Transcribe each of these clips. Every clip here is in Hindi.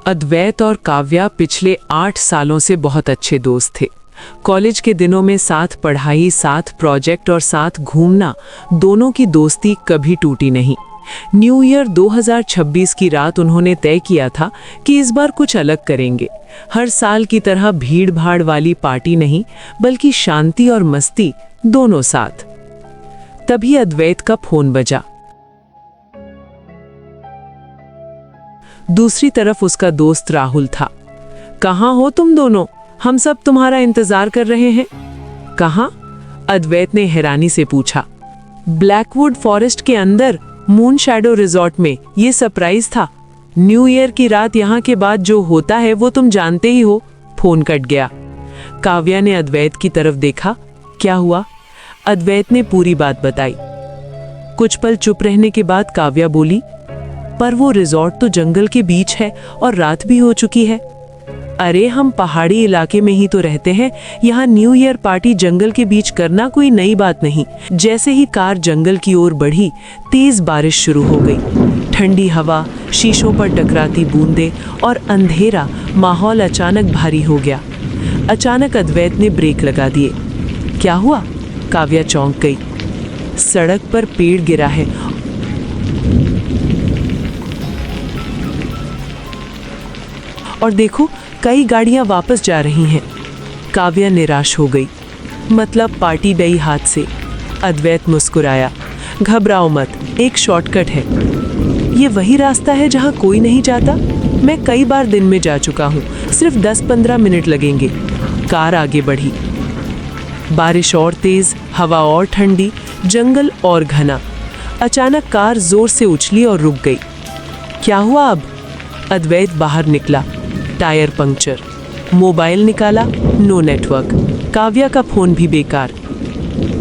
अद्वैत और काव्या पिछले 8 सालों से बहुत अच्छे दोस्त थे। कॉलेज के दिनों में साथ पढ़ाई, साथ प्रोजेक्ट और साथ घूमना, दोनों की दोस्ती कभी टूटी नहीं। न्यू ईयर 2026 की रात उन्होंने तय किया था कि इस बार कुछ अलग करेंगे। हर साल की तरह भीड़ भाड़ वाली पार्टी नहीं, बल्कि शांति और मस्ती दोनों साथ। तभी अद्वैत का फोन बजा। दूसरी तरफ उसका दोस्त राहुल था। कहाँ हो तुम दोनों? हम सब तुम्हारा इंतजार कर रहे हैं। कहाँ? अद्वैत ने हैरानी से पूछा। ब्लैकवुड फॉरेस्ट के अंदर मून शैडो रिजॉर्ट में। ये सरप्राइज था। न्यू ईयर की रात यहाँ के बाद जो होता है वो तुम जानते ही हो। फोन कट गया। काव्या ने अद्वैत की तरफ देखा। क्या हुआ? अद्वैत ने पूरी बात बताई। कुछ पल चुप रहने के बाद काव्या बोली, पर वो रिजॉर्ट तो जंगल के बीच है और रात भी हो चुकी है। अरे हम पहाड़ी इलाके में ही तो रहते हैं, यहाँ न्यू ईयर पार्टी जंगल के बीच करना कोई नई बात नहीं। जैसे ही कार जंगल की ओर बढ़ी, तेज बारिश शुरू हो गई। ठंडी हवा, शीशों पर टकराती बूंदें और अंधेरा, माहौल अचानक भारी हो गया। अचानक अद्वैत ने ब्रेक लगा दिए। क्या हुआ? काव्या चौंक गई। सड़क पर पेड़ गिरा है और देखो, कई गाड़ियां वापस जा रही हैं। काव्या निराश हो गई। मतलब पार्टी गई हाथ से। अद्वैत मुस्कुराया। घबराओ मत, एक शॉर्टकट है। ये वही रास्ता है जहां कोई नहीं जाता। मैं कई बार दिन में जा चुका हूं। सिर्फ 10-15 मिनट लगेंगे। कार आगे बढ़ी। बारिश और तेज, हवा और ठंडी, जंगल और घना। अचानक कार जोर से उछली और रुक गई। क्या हुआ अब? अद्वैत बाहर निकला। Tyre puncture. मोबाइल निकाला, नो नेटवर्क। काव्या का फोन भी बेकार।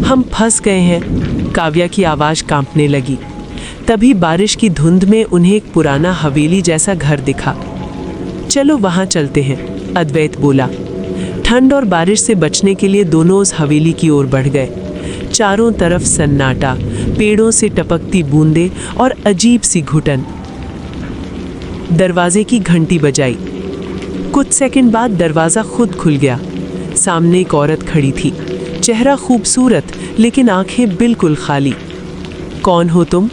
हम फंस गए हैं। काव्या की आवाज कांपने लगी। तभी बारिश की धुंध में उन्हें एक पुराना हवेली जैसा घर दिखा। चलो वहां चलते हैं, अद्वैत बोला। ठंड और बारिश से बचने के लिए दोनों उस हवेली की ओर बढ़ गए। चारों तरफ सन्नाटा, पेड़ों से टपकती बूंदें और अजीब सी घुटन। दरवाजे की घंटी बजाई। कुछ सेकंड बाद दरवाजा खुद खुल गया। सामने एक औरत खड़ी थी। चेहरा खूबसूरत, लेकिन आंखें बिल्कुल खाली। कौन हो तुम?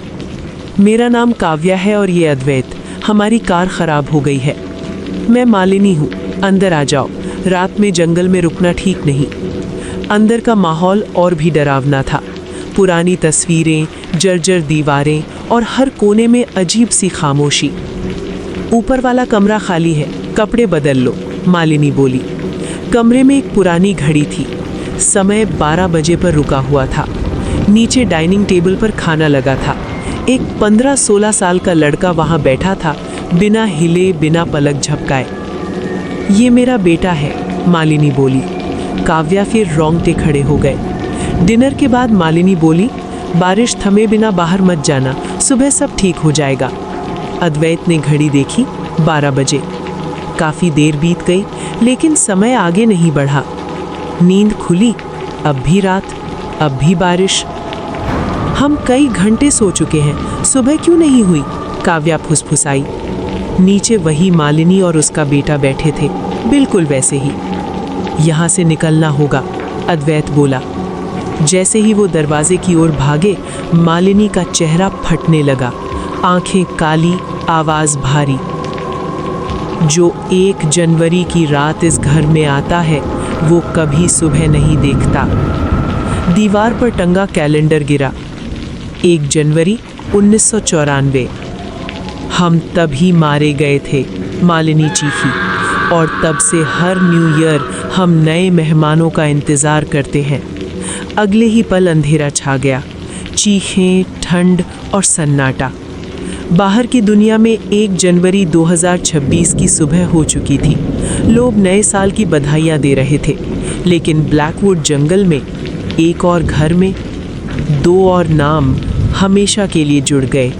मेरा नाम काव्या है और ये अद्वैत। हमारी कार खराब हो गई है। मैं मालिनी हूँ। अंदर आ जाओ। रात में जंगल में रुकना ठीक नहीं। अंदर का माहौल और भी डरावना था। पुरानी तस्वीरें, जर्जर दीवारें और हर कोने में अजीब सी खामोशी। ऊपर वाला कमरा खाली है, कपड़े बदल लो, मालिनी बोली। कमरे में एक पुरानी घड़ी थी। समय 12 बजे पर रुका हुआ था। नीचे डाइनिंग टेबल पर खाना लगा था। एक 15-16 साल का लड़का वहां बैठा था, बिना हिले, बिना पलक झपकाए। ये मेरा बेटा है, मालिनी बोली। काव्या फिर रोंगटे खड़े हो गए। डिनर के बाद मालिनी बोली, बारिश थमे बिना बाहर मत जाना, सुबह सब ठीक हो जाएगा। अद्वैत ने घड़ी देखी, 12 बजे। काफी देर बीत गई, लेकिन समय आगे नहीं बढ़ा। नींद खुली, अब भी रात, अब भी बारिश। हम कई घंटे सो चुके हैं, सुबह क्यों नहीं हुई? काव्या फुसफुसाई। नीचे वही मालिनी और उसका बेटा बैठे थे, बिल्कुल वैसे ही। यहाँ से निकलना होगा, अद्वैत बोला। जैसे ही वो दरवाजे की ओर भागे, मालिनी का चेहरा फटने लगा। आंखें काली, आवाज भारी। जो 1 जनवरी की रात इस घर में आता है, वो कभी सुबह नहीं देखता। दीवार पर टंगा कैलेंडर गिरा। 1 जनवरी 1994। हम तभी मारे गए थे, मालिनी चीखी। और तब से हर न्यू ईयर हम नए मेहमानों का इंतज़ार करते हैं। अगले ही पल अंधेरा छा गया। चीखें, ठंड और सन्नाटा। बाहर की दुनिया में 1 जनवरी 2026 की सुबह हो चुकी थी। लोग नए साल की बधाइयाँ दे रहे थे। लेकिन ब्लैकवुड जंगल में, एक और घर में, 2 और नाम हमेशा के लिए जुड़ गए।